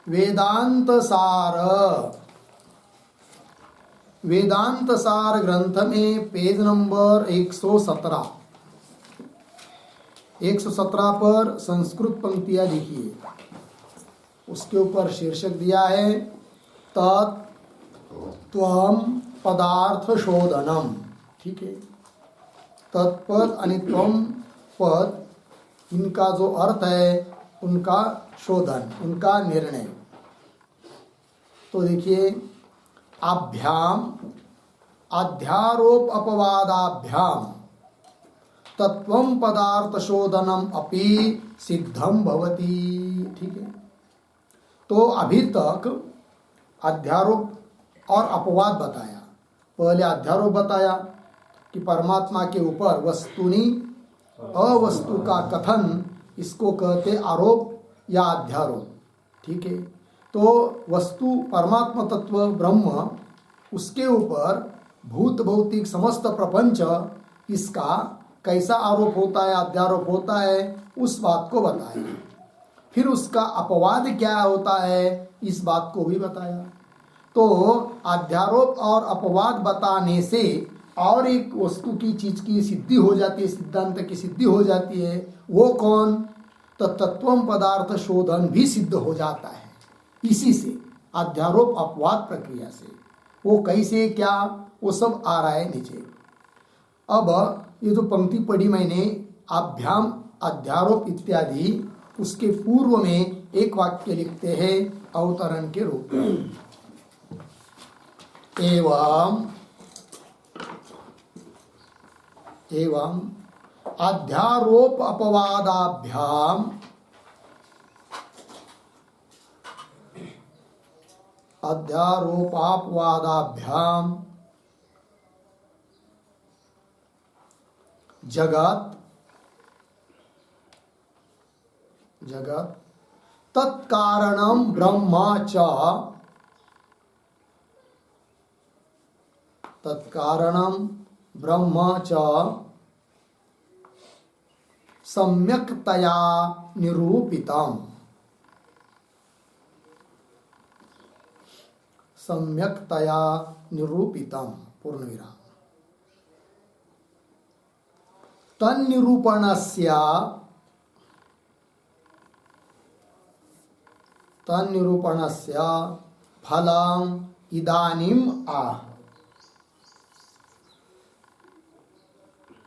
वेदांत सार ग्रंथ में पेज नंबर 117 पर संस्कृत पंक्तियां लिखिए। उसके ऊपर शीर्षक दिया है तत्त्वम पदार्थ शोधनम। ठीक है, तत्पद आणि त्वम पद, इनका जो अर्थ है उनका शोधन, उनका निर्णय। तो देखिए, आभ्याम अध्यारोप अपवादाभ्याम तत्वम पदार्थ शोधनम अपि सिद्धम भवति। ठीक है, तो अभी तक अध्यारोप और अपवाद बताया। पहले अध्यारोप बताया कि परमात्मा के ऊपर वस्तुनि अवस्तु का कथन, इसको कहते आरोप या अध्यारोप। ठीक है, तो वस्तु परमात्मा तत्व ब्रह्म, उसके ऊपर भूत भौतिक समस्त प्रपंच, इसका कैसा आरोप होता है, अध्यारोप होता है, उस बात को बताया। फिर उसका अपवाद क्या होता है, इस बात को भी बताया। तो अध्यारोप और अपवाद बताने से और एक वस्तु की चीज की सिद्धि हो जाती है, सिद्धांत की सिद्धि हो जाती है। वो कौन? तो तत्वम पदार्थ शोधन भी सिद्ध हो जाता है इसी से, अध्यारोप अपवाद प्रक्रिया से। वो कैसे, क्या, वो सब आ रहा है नीचे। अब ये जो पंक्ति पढ़ी मैंने, अभ्याम अध्यारोप इत्यादि, उसके पूर्व में एक वाक्य लिखते हैं अवतरण के रूप में। एवं अध्यारोप अपवादाभ्याम अध्यारोपापवादाभ्याम जगत तत्कारणम ब्रह्म च सम्यक्तया निरूपितम। पूर्णविराम। तन्निरूपणस्य फलम इदानीम आह।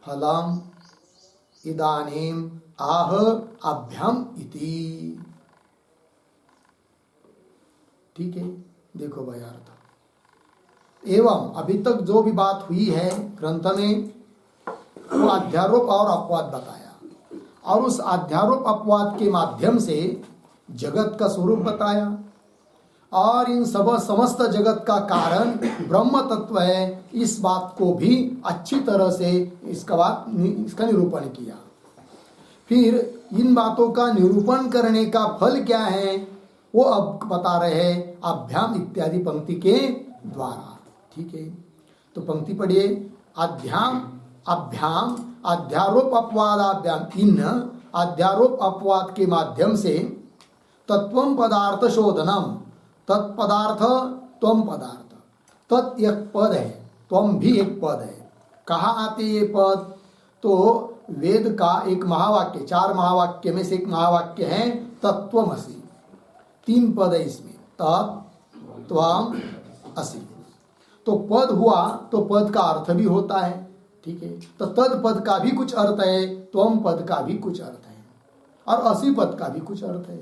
फलम इदानीम आह अभ्याम इति। ठीक है, देखो भाई अर्थ। एवं अभी तक जो भी बात हुई है ग्रंथ में, वो अध्यारोप और अपवाद बताया, और उस अध्यारोप अपवाद के माध्यम से जगत का स्वरूप बताया, और इन समस्त जगत का कारण ब्रह्म तत्व है, इस बात को भी अच्छी तरह से इसका निरूपण किया। फिर इन बातों का निरूपण करने का फल क्या है, वो अब बता रहे हैं अभ्याम इत्यादि पंक्ति के द्वारा। ठीक है, तो पंक्ति पढ़िए। अभ्याम अध्यारोप अपवादाभ्याम, इन अध्यारोप अपवाद के माध्यम से तत्वम पदार्थ शोधनम, तत्पदार्थ त्वम पदार्थ, तत् एक पद है, त्वम भी एक पद है। कहाँ आते ये पद? तो वेद का एक महावाक्य, 4 महावाक्य में से एक महावाक्य है तत्वमसि। 3 पद है इसमें, तत् त्वम असि। तो पद हुआ तो पद का अर्थ भी होता है। ठीक है, तो तद पद का भी कुछ अर्थ है, त्वम पद का भी कुछ अर्थ है, और असि पद का भी कुछ अर्थ है।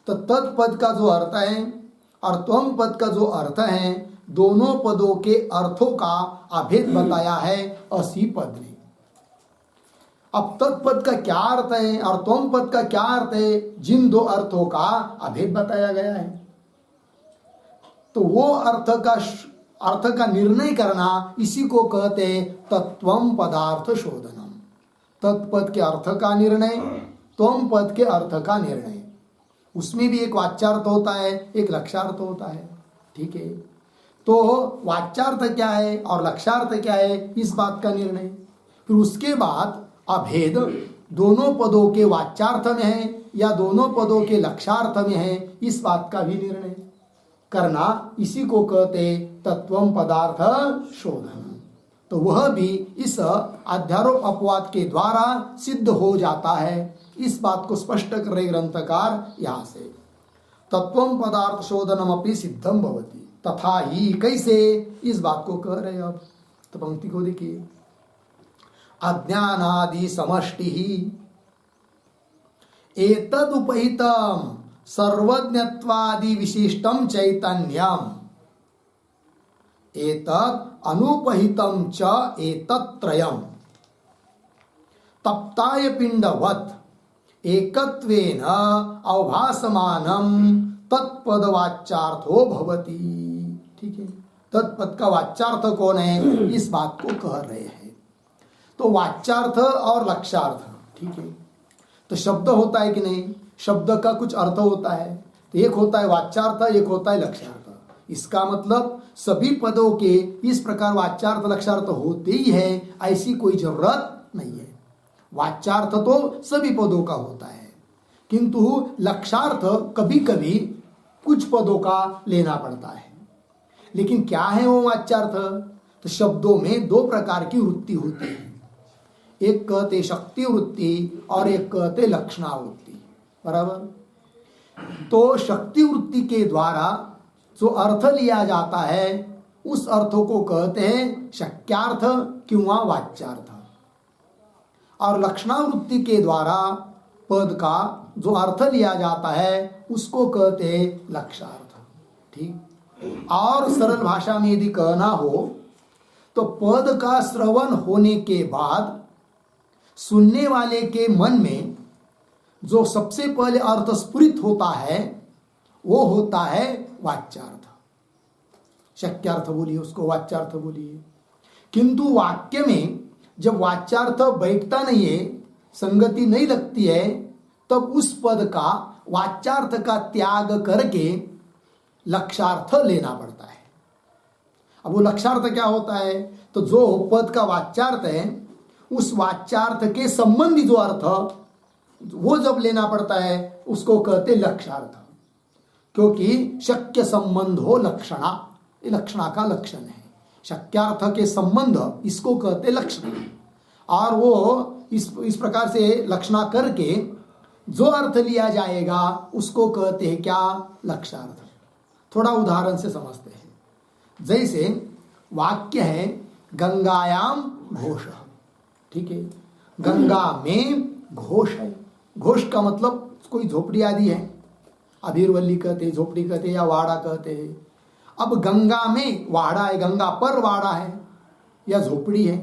तो तद पद का जो अर्थ है और त्वम पद का जो अर्थ है, दोनों पदों के अर्थों का अभेद बताया है असि पद ने। अब तत्पद का क्या अर्थ है और त्वम पद का क्या अर्थ है, जिन 2 अर्थों का अभेद बताया गया है। तो वो अर्थ का निर्णय करना, इसी को कहते हैं तत्वम पदार्थ शोधनम। तत्पद के अर्थ का निर्णय, त्वम पद के अर्थ का निर्णय। उसमें भी एक वाच्यार्थ होता है, एक लक्ष्यार्थ होता है। ठीक है, तो वाच्यार्थ क्या है और लक्ष्यार्थ क्या है, इस बात का निर्णय। फिर उसके बाद अभेद दोनों पदों के वाच्यार्थ में है या दोनों पदों के लक्षार्थ में है, इस बात का भी निर्णय करना, इसी को कहते तत्वम पदार्थ शोधन। तो वह भी इस अध्यारोप अपवाद के द्वारा सिद्ध हो जाता है। इस बात को स्पष्ट कर रहे ग्रंथकार यहाँ से, तत्वम पदार्थ शोधनम अपि सिद्धम भवति, तथा ही कैसे, इस बात को कह रहे। अब तो पंक्ति को देखिए, अज्ञानादि समष्टि एतदुपहितम सर्वज्ञत्वादि विशिष्टम चैतन्यम एतद अनुपहितम च एतत्त्रयम् तप्ताय पिंडवत् एकत्वेन अवभासमानम तत्पदवाच्यार्थो भवति। ठीक है, तत्पद का वाच्यार्थ कौन है, इस बात को कह रहे हैं। तो वाच्यार्थ और लक्ष्यार्थ, ठीक है, तो शब्द होता है कि नहीं, शब्द का कुछ अर्थ होता है, तो एक होता है वाच्यार्थ, एक होता है लक्ष्यार्थ। इसका मतलब सभी पदों के इस प्रकार वाच्यार्थ लक्ष्यार्थ होते ही है, ऐसी कोई जरूरत नहीं है। वाच्यार्थ तो सभी पदों का होता है, किंतु लक्ष्यार्थ कभी कभी कुछ पदों का लेना पड़ता है। लेकिन क्या है वो वाच्यार्थ, तो शब्दों में दो प्रकार की वृत्ति होती है, एक कहते शक्ति वृत्ति और एक कहते लक्षणावृत्ति, बराबर। तो शक्ति वृत्ति के द्वारा जो अर्थ लिया जाता है उस अर्थों को कहते हैं शक्यार्थ किंवा वाच्यार्थ, और लक्षणावृत्ति के द्वारा पद का जो अर्थ लिया जाता है उसको कहते हैं लक्ष्यार्थ। ठीक, और सरल भाषा में यदि कहना हो तो पद का श्रवण होने के बाद सुनने वाले के मन में जो सबसे पहले अर्थ स्फुरित होता है वो होता है वाच्यार्थ। शक्यार्थ बोलिए उसको, वाच्यार्थ बोलिए। किंतु वाक्य में जब वाच्यार्थ बैठता नहीं है, संगति नहीं लगती है, तब उस पद का वाच्यार्थ का त्याग करके लक्ष्यार्थ लेना पड़ता है। अब वो लक्ष्यार्थ क्या होता है, तो जो पद का वाच्यार्थ है उस वाच्यार्थ के संबंधी जो अर्थ वो जब लेना पड़ता है उसको कहते लक्ष्यार्थ, क्योंकि शक्य संबंध हो लक्षणा, ये लक्षणा का लक्षण है। शक्यार्थ के संबंध इसको कहते लक्षण, और वो इस प्रकार से लक्षणा करके जो अर्थ लिया जाएगा उसको कहते हैं क्या, लक्ष्यार्थ। थोड़ा उदाहरण से समझते हैं। जैसे वाक्य है गंगायाम घोष, ठीक है, गंगा में घोष है। घोष का मतलब कोई झोपड़ी आदि है, अबीरवल्ली कहते, झोपड़ी कहते या वाड़ा कहते हैं। अब गंगा में वाड़ा है, गंगा पर वाड़ा है या झोपड़ी है,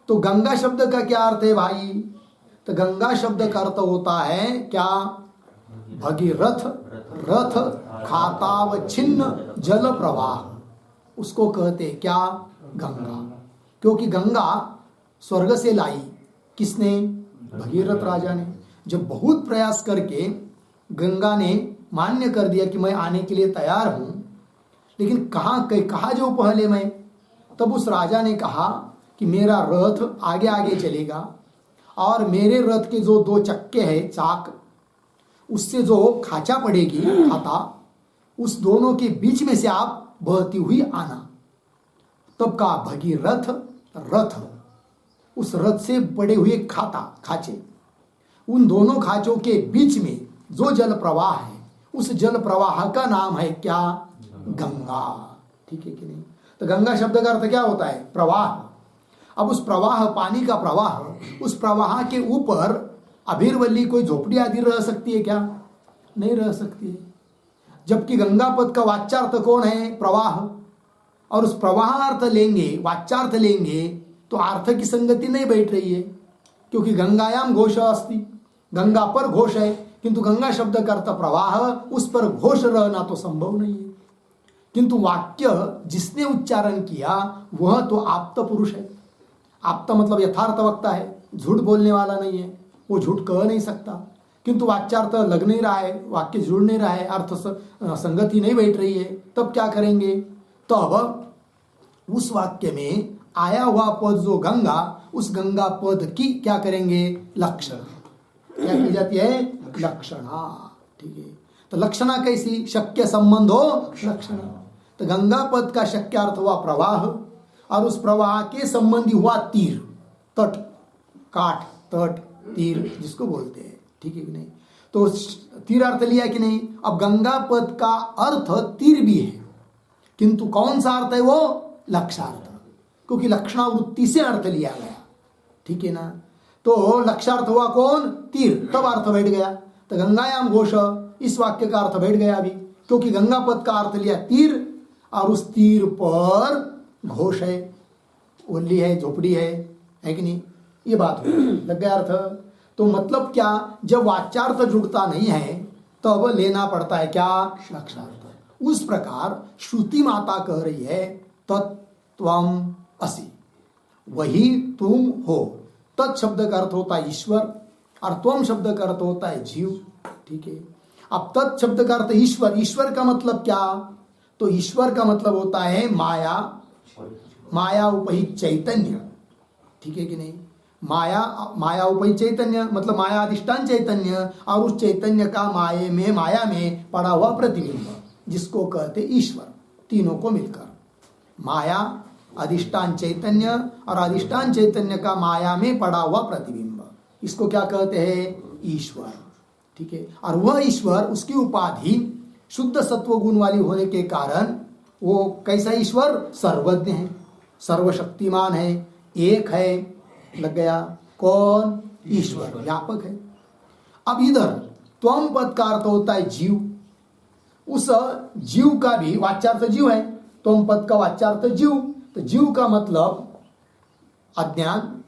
तो गंगा शब्द का क्या अर्थ है भाई, तो गंगा शब्द का अर्थ होता है क्या, भगीरथ, रथ, खातावच्छिन्न जल प्रवाह, उसको कहते क्या, गंगा। क्योंकि गंगा स्वर्ग से लाई किसने, भगीरथ राजा ने। जब बहुत प्रयास करके गंगा ने मान्य कर दिया कि मैं आने के लिए तैयार हूं, लेकिन कहा जो पहले मैं, तब उस राजा ने कहा कि मेरा रथ आगे आगे चलेगा और मेरे रथ के जो दो चक्के हैं, चाक, उससे जो खाचा पड़ेगी, खाता, उस दोनों के बीच में से आप बहती हुई आना। तब कहा भगीरथ रथ, उस रथ से बड़े हुए खाचे, उन दोनों खाचों के बीच में जो जल प्रवाह है उस जल प्रवाह का नाम है क्या, गंगा। ठीक है कि नहीं, तो गंगा शब्द का अर्थ क्या होता है, प्रवाह। अब उस प्रवाह, पानी का प्रवाह, उस प्रवाह के ऊपर अबीरवल्ली कोई झोपड़ी आदि रह सकती है क्या, नहीं रह सकती है। जबकि गंगा पद का वाच्यार्थ कौन है, प्रवाह, और उस प्रवाह अर्थ लेंगे, वाच्यार्थ लेंगे तो अर्थ की संगति नहीं बैठ रही है, क्योंकि गंगायाम घोष अस्ति, गंगा पर घोष है, किंतु गंगा शब्द का अर्थ प्रवाह, उस पर घोष रहना तो संभव नहीं है। किंतु वाक्य जिसने उच्चारण किया वह तो आप्त पुरुष है। आप्त मतलब यथार्थ वक्ता है, झूठ बोलने वाला नहीं है, वो झूठ कह नहीं सकता। किंतु वाच्यार्थ लग नहीं रहा है, वाक्य जुड़ नहीं रहा है, अर्थ संगति नहीं बैठ रही है, तब क्या करेंगे, तब उस वाक्य में आया हुआ पद जो गंगा, उस गंगा पद की क्या करेंगे, लक्षण क्या की जाती है, लक्षणा। ठीक है, तो लक्षणा कैसी? शक्य संबंधो लक्षणा। तो गंगा पद का शक्य अर्थ हुआ प्रवाह, और उस प्रवाह के संबंधी हुआ तीर, तट, काठ, तट, तीर जिसको बोलते हैं। ठीक है कि नहीं? तो तीर अर्थ लिया कि नहीं? अब गंगा पद का अर्थ तीर भी है, किंतु कौन सा अर्थ है वो? लक्षार्थ, क्योंकि लक्षणावृत्ति से अर्थ लिया गया। ठीक है ना? तो लक्षार्थ हुआ कौन? तीर, तब अर्थ बैठ गया। तो गंगायाम घोष, इस वाक्य का अर्थ बैठ गया अभी, क्योंकि गंगा पद का अर्थ लिया तीर, और उस तीर पर घोष है, ओल्ली है, झोपड़ी है कि नहीं? ये बात हो लग गया अर्थ। तो मतलब क्या? जब वाच्यार्थ जुड़ता नहीं है तब लेना पड़ता है क्या? लक्षार्थ। उस प्रकार श्रुति माता कह रही है तत्त्वम असि, वही तुम हो। तत् शब्द का अर्थ होता है ईश्वर, और त्वम शब्द का अर्थ होता है जीव। ठीक है, अब तत् शब्द का अर्थ ईश्वर। ईश्वर का मतलब क्या? तो ईश्वर का मतलब होता है माया, माया उपहित चैतन्य। ठीक है कि नहीं? माया उपहित चैतन्य मतलब माया अधिष्ठान चैतन्य, और उस चैतन्य का माया में पड़ा हुआ प्रतिबिंब, जिसको कहते ईश्वर। तीनों को मिलकर माया, अधिष्ठान चैतन्य, और अधिष्ठान चैतन्य का माया में पड़ा हुआ प्रतिबिंब, इसको क्या कहते हैं? ईश्वर। ठीक है, और वह ईश्वर, उसकी उपाधि शुद्ध सत्व गुण वाली होने के कारण वो कैसा ईश्वर? सर्वज्ञ है, सर्वशक्तिमान है, एक है। लग गया कौन? ईश्वर, व्यापक है। अब इधर त्वम पद का अर्थ होता है जीव। उस जीव का भी वाच्यार्थ जीव है, त्वम पद का वाच्यार्थ जीव। तो जीव का मतलब अज्ञान,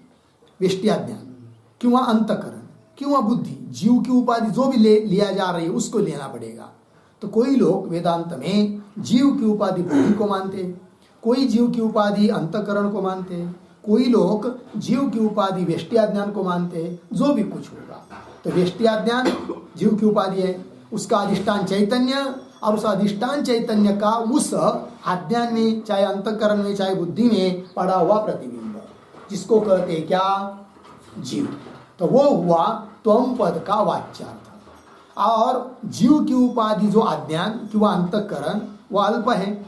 व्यष्टि-अज्ञान, किंवा अंतकरण, किंवा बुद्धि। जीव की उपाधि जो भी लिया जा रही है उसको लेना पड़ेगा। तो कोई लोग वेदांत में जीव की उपाधि बुद्धि को मानते, कोई जीव की उपाधि अंतकरण को मानते, कोई लोग जीव की उपाधि व्यष्टि-अज्ञान को मानते हैं। जो भी कुछ होगा, तो व्यष्टि-अज्ञान जीव की उपाधि है, उसका अधिष्ठान चैतन्य, और उस अधिष्ठान चैतन्य का उस अज्ञान में, चाहे अंतकरण में चाहे बुद्धि में पड़ा हुआ प्रतिबिंब, जिसको कहते हैं क्या? जीव। तो वो हुआ त्वम पद का वाच्यार्थ। और जीव की उपाधि जो अज्ञान किंवा अंतकरण वो अल्प है,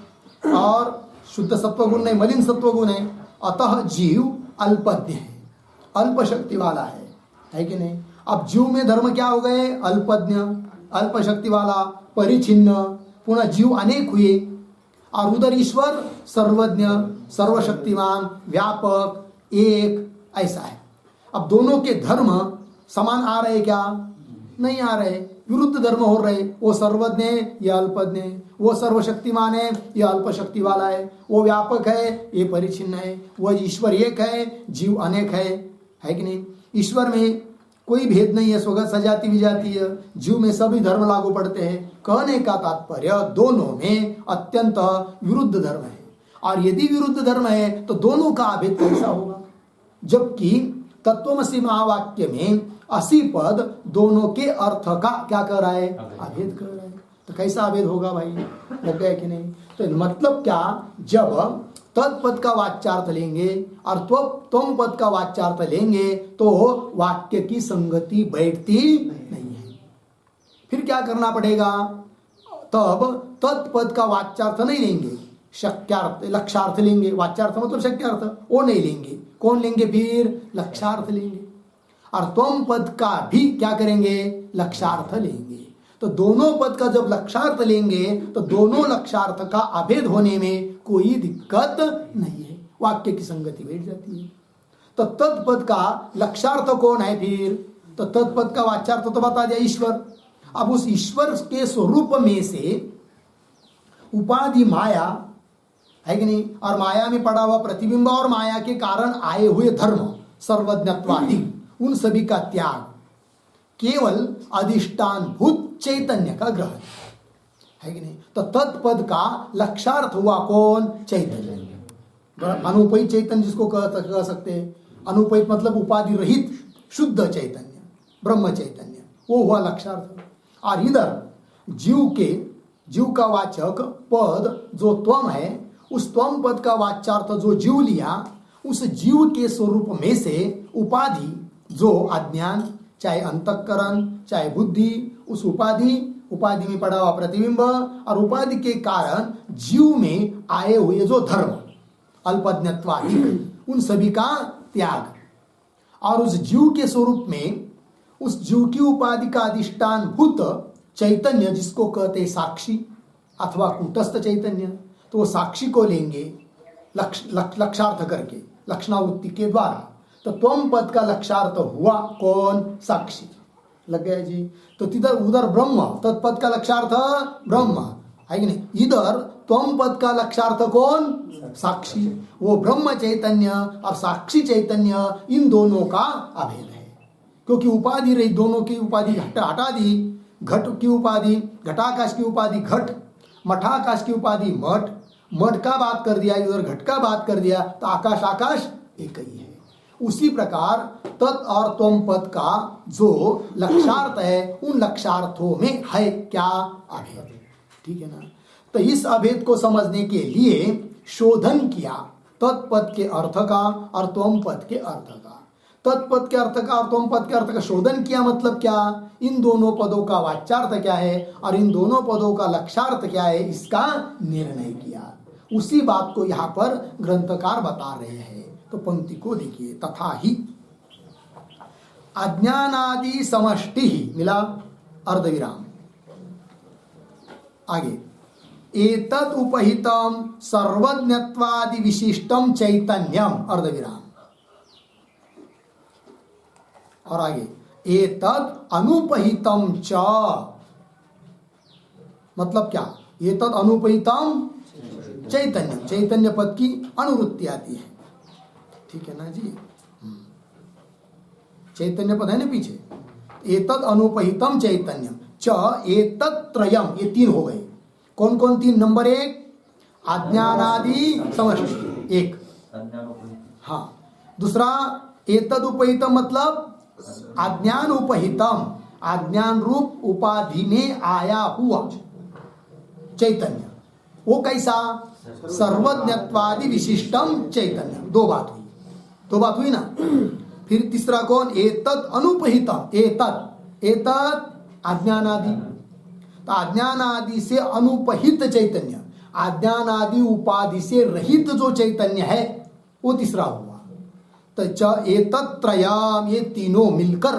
और शुद्ध सत्वगुण नहीं, मलिन सत्वगुण है, अतः जीव अल्पज्ञ है, अल्प शक्ति वाला है कि नहीं? अब जीव में धर्म क्या हो गए? अल्पज्ञ, अल्प शक्ति वाला, परिचिन्न, पुनः जीव अनेक हुए, और उधर ईश्वर सर्वज्ञ, सर्वशक्तिमान, व्यापक, एक, ऐसा है। अब दोनों के धर्म समान आ रहे क्या? नहीं आ रहे, विरुद्ध धर्म हो रहे। वो सर्वज्ञ है, यह अल्पज्ञ है। वो सर्वशक्तिमान है, यह अल्प शक्ति वाला है। वो व्यापक है, ये परिचिन्न है। वह ईश्वर एक है, जीव अनेक है कि नहीं? ईश्वर में कोई भेद नहीं है, स्वगत सजाति विजाति है। जीव में सभी धर्म लागू पड़ते हैं। कहने का तात्पर्य दोनों में अत्यंत विरुद्ध धर्म है, और यदि विरुद्ध धर्म है तो दोनों का अभेद कैसा होगा? जबकि तत्वमसि महावाक्य में असी पद दोनों के अर्थ का क्या कर रहा है? अभेद कर रहा है। तो कैसा अभेद होगा भाई? लग गया कि नहीं? तो मतलब क्या? जब तत्पद का वाच्यार्थ लेंगे और त्वम पद का वाच्यार्थ लेंगे तो वाक्य की संगति बैठती नहीं है। फिर क्या करना पड़ेगा? तब तत्पद का वाच्यार्थ नहीं लेंगे, शक्यार्थ, लक्षार्थ लेंगे। वाच्यार्थ मतलब शक्यार्थ, वो नहीं लेंगे। कौन लेंगे फिर? लक्षार्थ लेंगे। और त्वम पद का भी क्या करेंगे? लक्षार्थ लेंगे। तो दोनों पद का जब लक्षार्थ लेंगे तो दोनों लक्षार्थ का अभेद होने में कोई दिक्कत नहीं है, वाक्य की संगति बैठ जाती है। तो तत्पद का लक्षार्थ कौन है फिर? तो तत्पद का वाच्यार्थ तो बता दिया ईश्वर। अब उस ईश्वर के स्वरूप में से उपाधि माया है कि नहीं, और माया में पड़ा हुआ प्रतिबिंब और माया के कारण आए हुए धर्म सर्वज्ञत्वादि, उन सभी का त्याग केवल अधिष्ठान भूत चैतन्य का ग्रहण है कि नहीं। तो तत्पद का लक्षार्थ हुआ कौन? चैतन्य, अनुपहित चैतन्य जिसको कह सकते हैं। अनुपहित मतलब उपाधि रहित शुद्ध चैतन्य, ब्रह्म चैतन्य, वो हुआ लक्षार्थ। और इधर जीव का वाचक पद जो त्वम है, उस त्वम पद का वाच्यार्थ जो जीव लिया, उस जीव के स्वरूप में से उपाधि जो अज्ञान चाहे अंतःकरण, चाहे बुद्धि, उस उपाधि में पड़ा हुआ प्रतिबिंब और उपाधि के कारण जीव में आए हुए जो धर्म अल्पज्ञत्वादि, उन सभी का त्याग, और उस जीव के स्वरूप में उस जीव की उपाधि का अधिष्ठान भूत चैतन्य, जिसको कहते साक्षी अथवा कूटस्थ चैतन्य, तो वो साक्षी को लेंगे लक्षार्थ करके, लक्षणावृत्ति के द्वारा। तो त्वम पद का लक्षार्थ हुआ कौन? साक्षी। लग गया जी। तो तिधर उधर ब्रह्म, तत्पद का लक्षार्थ ब्रह्म है कि नहीं? इधर त्वम पद का लक्षार्थ कौन? साक्षी। वो ब्रह्म चैतन्य और साक्षी चैतन्य, इन दोनों का अभेद है। क्योंकि उपाधि रही, दोनों की उपाधि हटा दी। घट की उपाधि, घटाकाश की उपाधि घट, मठाकाश की उपाधि मठ, मठ का बात कर दिया, इधर घट का बात कर दिया, तो आकाश आकाश एक ही है। उसी प्रकार तत् और त्वम पद का जो लक्षार्थ है, उन लक्षार्थों में है क्या? अभेद। ठीक है ना? तो इस अभेद को समझने के लिए शोधन किया तत्पद के अर्थ का और त्वम पद के अर्थ का। तत्पद के अर्थ का और त्वम पद के अर्थ का शोधन किया, मतलब क्या? इन दोनों पदों का वाच्यार्थ क्या है और इन दोनों पदों का लक्षार्थ क्या है, इसका निर्णय किया। उसी बात को यहाँ पर ग्रंथकार बता रहे हैं। तो पंक्ति को देखिए, तथा ही अज्ञानादि समष्टि ही, मिला अर्धविराम, आगे एतद उपहितम सर्वज्ञत्वादि विशिष्टम चैतन्यम, अर्धविराम, और आगे एतद अनुपहितम च, मतलब क्या? एतद अनुपहितम चैतन्य, चैतन्य पद की अनुवृत्ति आती है। ठीक है ना जी? चैतन्य पद है ना पीछे। एतद अनुपहितम चैतन्यम च एतद त्रयम, ये तीन हो गए। कौन कौन तीन? नंबर एक अज्ञानादि समष्टि, एक। हाँ, दूसरा एतद उपहितम मतलब अज्ञान उपहितम, अज्ञान रूप उपाधि में आया हुआ चैतन्य। वो कैसा? सर्वज्ञत्वादि विशिष्टम चैतन्य। दो बात हुई ना। फिर तीसरा कौन? एतद अनुपहितम, एतद अज्ञानादि, तो अज्ञानादि से अनुपहित चैतन्य, अज्ञानादि उपाधि से रहित जो चैतन्य है, वो तीसरा हुआ। तो च एतद त्रयम, ये तीनों मिलकर,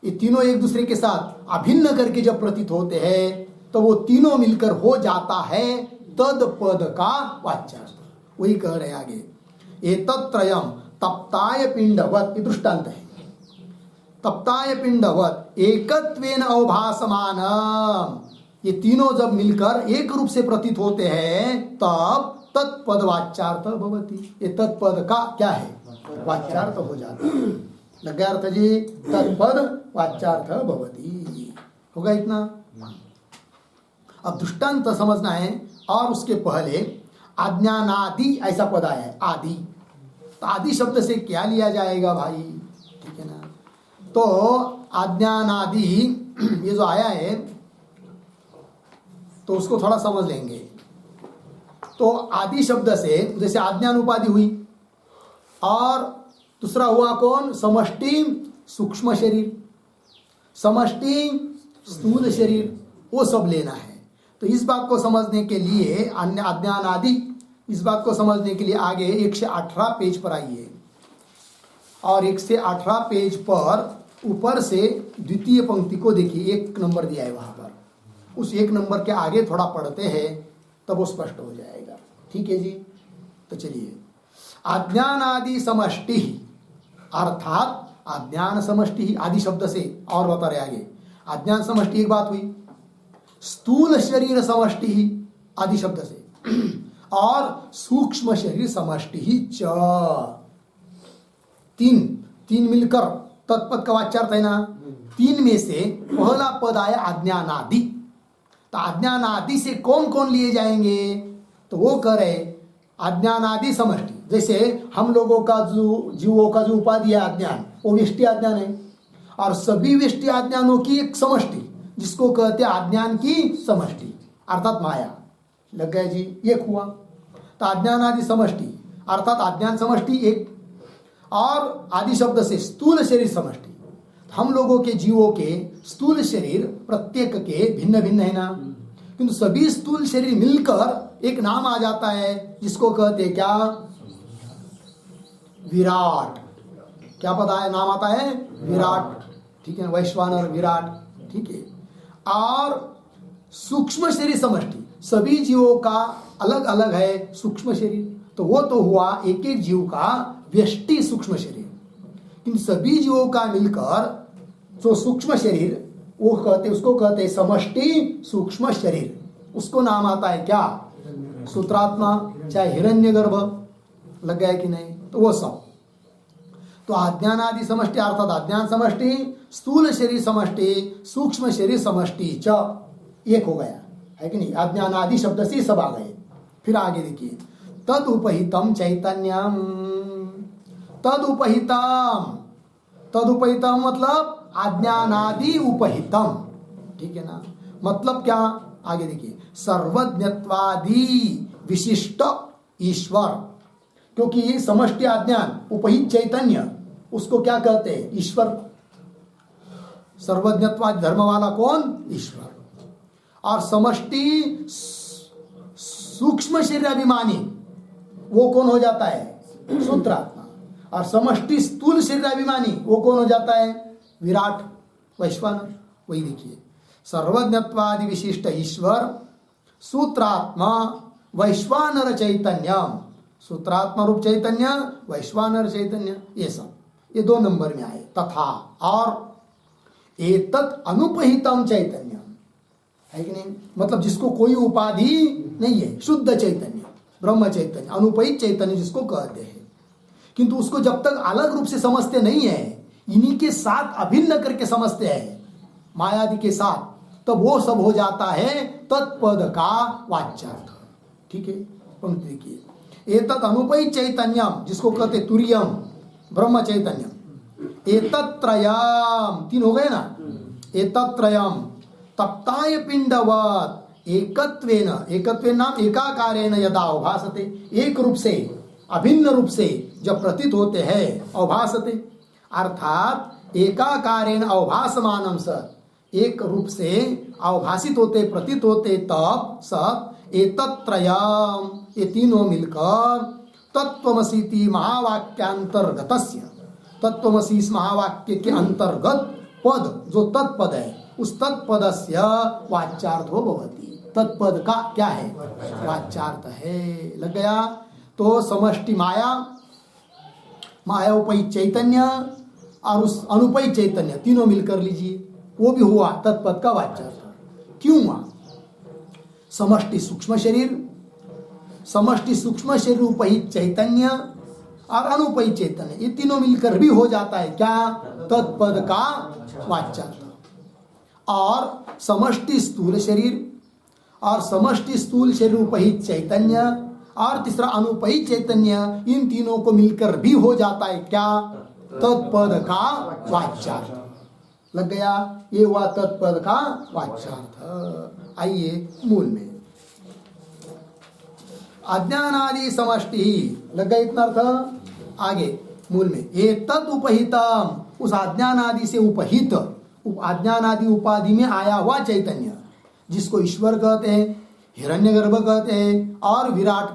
ये तीनों एक दूसरे के साथ अभिन्न करके जब प्रतीत होते हैं, तो वो तीनों मिलकर हो जाता है तद पद का वाच्यार्थ। वही कह रहे आगे, एतद त्रयम तप्ताय पिंडवत, ये दृष्टांत है। तप्ताय पिंडवत एकत्वेन अवभासमानम, ये तीनों जब मिलकर एक रूप से प्रतीत होते हैं, तब तत्पद वाच्यार्थ भवति। ये तत्पद का क्या है? वाच्यार्थ हो जाता है। लग गया अर्थ जी? तत्पद वाच्यार्थ भवति। होगा इतना? अब दृष्टांत समझना है, और उसके पहले अज्ञानादि ऐसा पद आया है, आदि। तो आदि शब्द से क्या लिया जाएगा भाई? ठीक है ना? तो अज्ञानादि ये जो आया है, तो उसको थोड़ा समझ लेंगे। तो आदि शब्द से जैसे अज्ञान उपाधि हुई, और दूसरा हुआ कौन? समष्टि सूक्ष्म शरीर, समष्टि स्थूल शरीर, वो सब लेना है। तो इस बात को समझने के लिए अन्य अज्ञान आदि, इस बात को समझने के लिए आगे 118 पेज पर आइए, और 118 पेज पर ऊपर से द्वितीय पंक्ति को देखिए, 1 नंबर दिया है वहां पर। उस 1 नंबर के आगे थोड़ा पढ़ते हैं, तब वो स्पष्ट हो जाएगा। ठीक है जी? तो चलिए, अज्ञानादि समष्टि, अर्थात अज्ञान समष्टि, आदि शब्द से और बता रहे आगे। अज्ञान समष्टि एक बात हुई, स्थूल शरीर समष्टि आदि शब्द से, और सूक्ष्म शरीर समष्टि च, तीन मिलकर तत्पद का वाच्यार्थ है ना। तीन में से पहला पद आया अज्ञानादि। तो अज्ञानादि से कौन कौन लिए जाएंगे? तो वो कह रहे अज्ञानादि समष्टि। जैसे हम लोगों का जो जीवों का जो उपाधि है अज्ञान, वो व्यष्टि अज्ञान है, और सभी व्यष्टि अज्ञानों की एक समष्टि, जिसको कहते हैं अज्ञान की समष्टि, अर्थात माया। लग गया जी? एक हुआ। तो अज्ञानादि समष्टि अर्थात अज्ञान समष्टि एक, और आदि शब्द से स्थूल शरीर समष्टि। हम लोगों के जीवों के स्थूल शरीर प्रत्येक के भिन्न भिन्न है ना, किंतु सभी स्थूल शरीर मिलकर एक नाम आ जाता है जिसको कहते हैं क्या? विराट। क्या पता है? नाम आता है विराट, ठीक है ना, वैश्वानर विराट, ठीक है। और सूक्ष्म शरीर समष्टि, सभी जीवों का अलग अलग है सूक्ष्म शरीर, तो वो तो हुआ एक एक जीव का व्यष्टि सूक्ष्म शरीर। इन सभी जीवों का मिलकर जो सूक्ष्म शरीर वो कहते, उसको कहते हैं समष्टि सूक्ष्म शरीर। उसको नाम आता है क्या? सूत्रात्मा, चाहे हिरण्यगर्भ। लग गया कि नहीं? तो वो सब तो अज्ञान आदि समष्टि अर्थात अज्ञान समष्टि, स्थूल शरीर समष्टि, सूक्ष्म शरीर समष्टि च एक हो गया है कि नहीं? अज्ञान आदि शब्द से सब आ गए। फिर आगे देखिए, तद उपहितम चैतन्यम। तद उपहितम, तद उपहितम मतलब अज्ञानादि उपहितम, ठीक है ना। मतलब क्या? आगे देखिए, सर्वज्ञत्वादि विशिष्ट ईश्वर, क्योंकि ये समष्टि अज्ञान उपहित चैतन्य उसको क्या कहते हैं? ईश्वर। सर्वज्ञत्वादि धर्म वाला कौन? ईश्वर। और समष्टि सूक्ष्म शरीर अभिमानी वो कौन हो जाता है? सूत्रात्मा। और समष्टि स्थूल शरीर अभिमानी वो कौन हो जाता है? विराट, वैश्वानर। वही देखिए, सर्वज्ञत्वादि विशिष्ट ईश्वर, सूत्रात्मा, वैश्वानर चैतन्यम, सूत्रात्मा रूप चैतन्य, वैश्वानर चैतन्य, ये सब ये 2 नंबर में आए। तथा और एतत् अनुपहितम चैतन्य है कि नहीं? मतलब जिसको कोई उपाधि नहीं है, शुद्ध चैतन्य, ब्रह्म चैतन्य, अनुपहित चैतन्य जिसको कहते हैं। किंतु उसको जब तक अलग रूप से समझते नहीं है, इन्हीं के साथ अभिन्न करके समझते हैं मायादि के साथ, तब वो सब हो जाता है तत्पद का वाच्यार्थ, ठीक है। पंक्ति देखिए, एतत् अनुपहित चैतन्यम जिसको कहते तुरीयम ब्रह्म चैतन्यम, एतत्त्रयम 3 हो गए ना, एतत्त्रयम तप्ताय पिंडवत एकत्वेन, एकत्वेन नाम एकाकारेण यदा अवभासते, एक रूप से अभिन्न रूप से जब प्रतीत होते हैं, अवभासते अर्थात एकाकारेण अवभासमानम सत्, एक रूप से अवभासित होते प्रतीत होते तब सत एतत्त्रयम, ये तीनों मिलकर तत्त्वमसीति महावाक्यांतर्गतस्य, तत्त्वमसी इस महावाक्य के अंतर्गत पद जो तत्पद है उस तत्पदस्य वाच्यार्थो भवति। तत्पद का क्या है? वाच्यार्थ है। लग गया? तो समष्टि माया, माया उपहित चैतन्य और उस अनुपहित चैतन्य तीनों मिलकर लीजिए, वो भी हुआ तत्पद का वाच्यार्थ। क्यों हुआ? समष्टि सूक्ष्म शरीर, समष्टि सूक्ष्म शरीर उपहित चैतन्य और अनुपहित चैतन्य, ये तीनों मिलकर भी हो जाता है क्या? तत्पद का वाच्यार्थ। और समष्टि स्थूल शरीर और समष्टि स्थूल शरीर उपहित चैतन्य और तीसरा अनुपहित चैतन्य, इन तीनों को मिलकर भी हो जाता है क्या? तत्पद का वाच्यार्थ। लग गया? ये हुआ तत्पद का वाच्यार्थ। आइए मूल में, अज्ञानादि समष्टि, लग गया इतना अर्थ? आगे मूल में, एतत् उपहितम, उस अज्ञानादि से उपहित, अज्ञानादि उपाधि में आया हुआ चैतन्य जिसको ईश्वर कहते हैं, हिरण्यगर्भ कहते हैं और विराट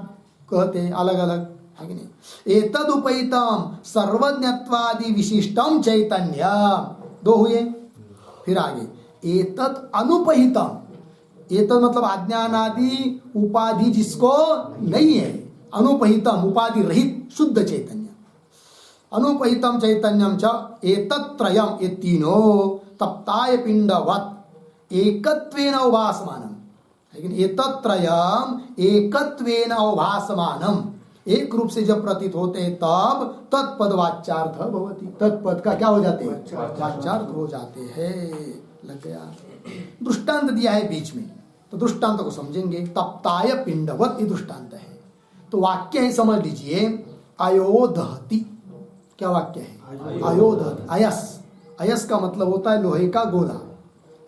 कहते हैं, अलग अलग है कि नहीं। एतद् उपहितम सर्वज्ञत्वादि विशिष्टम चैतन्य, 2 हुए। फिर आगे, एतत् अनुपहितम, एतत् मतलब अज्ञानादि उपाधि जिसको नहीं है, अनुपहितम उपाधि रहित शुद्ध चैतन्य, अनुपहितम चैतन्यम च एतत्त्रयम, ये तीनों तप्ताय पिंडवत एकत्वेन अवभासमानम, लेकिन एतत्त्रयम एकत्वेन अवभासमानम, एक रूप से जब प्रतीत होते हैं तब तत्पद वाच्यार्थ भवति, तत्पद का क्या हो जाते हैं? वाच्यार्थ हो जाते हैं। लग गया? दृष्टांत दिया है बीच में, तो दृष्टांत को समझेंगे। तप्ताय पिंडवत ये दृष्टांत है, तो वाक्य है समझ लीजिए, अयोदहति। क्या वाक्य है? अयोदहति। अयस, अयस का मतलब होता है लोहे का गोला,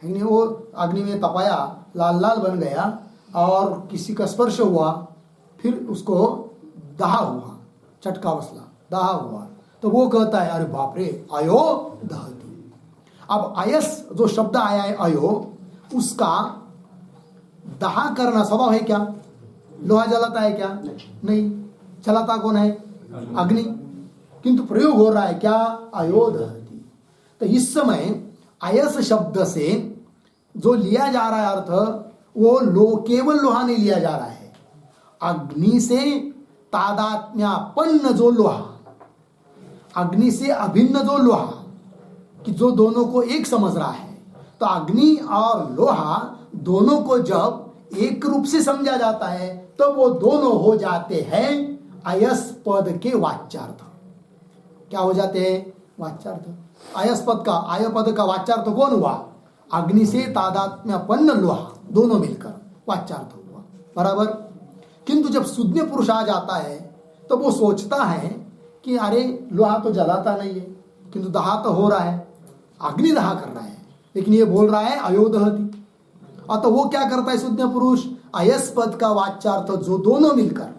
है नहीं? वो अग्नि में तपाया, लाल लाल बन गया और किसी का स्पर्श हुआ, फिर उसको दहा हुआ, चटका बसला, दहा हुआ, तो वो कहता है अरे बाप रे अयो दहती, अब अयस जो शब्द आया है अयो, उसका दहा करना स्वभाव है क्या? लोहा जलाता है क्या? नहीं। जलाता कौन है? अग्नि। किंतु प्रयोग हो रहा है क्या? अयो दहति। तो इस समय अयस शब्द से जो लिया जा रहा है अर्थ, वो केवल लोहा नहीं लिया जा रहा है, अग्नि से तादात्म्यापन्न जो लोहा, अग्नि से अभिन्न जो लोहा, कि जो दोनों को एक समझ रहा है। तो अग्नि और लोहा दोनों को जब एक रूप से समझा जाता है तो वो दोनों हो जाते हैं अयस पद के वाच्यार्थ। क्या हो जाते हैं? वाच्यार्थ। अयस पद का, आय पद का वाच्यार्थ कौन हुआ? अग्नि से तादात्म्यपन्न लोहा, दोनों मिलकर वाच्यार्थ हुआ। बराबर। किंतु जब सुज्ञ पुरुष आ जाता है तो वो सोचता है कि अरे लोहा तो जलाता नहीं है, किंतु दहा तो हो रहा है, अग्नि दहा कर रहा है, लेकिन ये बोल रहा है अयो दहति। तो वो क्या करता है सुज्ञ पुरुष? अयस पद का वाच्यार्थ जो दोनों मिलकर,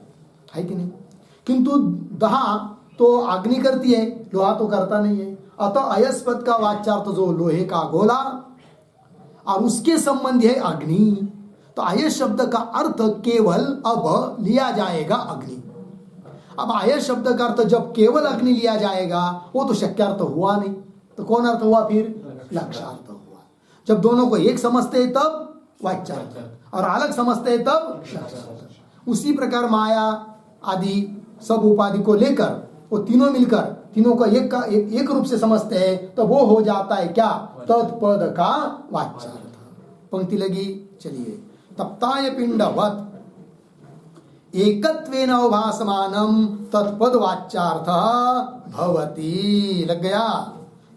है कि नहीं? किंतु दहा तो अग्नि करती है, लोहा तो करता नहीं है। अतः अयस पद का वाच्यार्थ जो लोहे का गोला और उसके संबंधी है अग्नि। तो अयस शब्द का अर्थ केवल अब लिया जाएगा अग्नि। अब अयस शब्द का अर्थ जब केवल अग्नि लिया जाएगा, वो तो शक्यार्थ हुआ नहीं, तो कौन अर्थ हुआ फिर? लक्ष्यार्थ हुआ। जब दोनों को एक समझते हैं तब वाच्यार्थ, और अलग समझते हैं तब लक्ष्यार्थ। उसी प्रकार माया आदि सब उपाधि को लेकर वो तीनों मिलकर तीनों को एक रूप से समझते हैं, तो वो हो जाता है क्या? तत्पद का वाच्यार्थ। पंक्ति लगी? चलिए। तप्ताय पिंडवत् एकत्वेन अवभासमानम तत्पद वाच्यार्थ भवति। लग गया?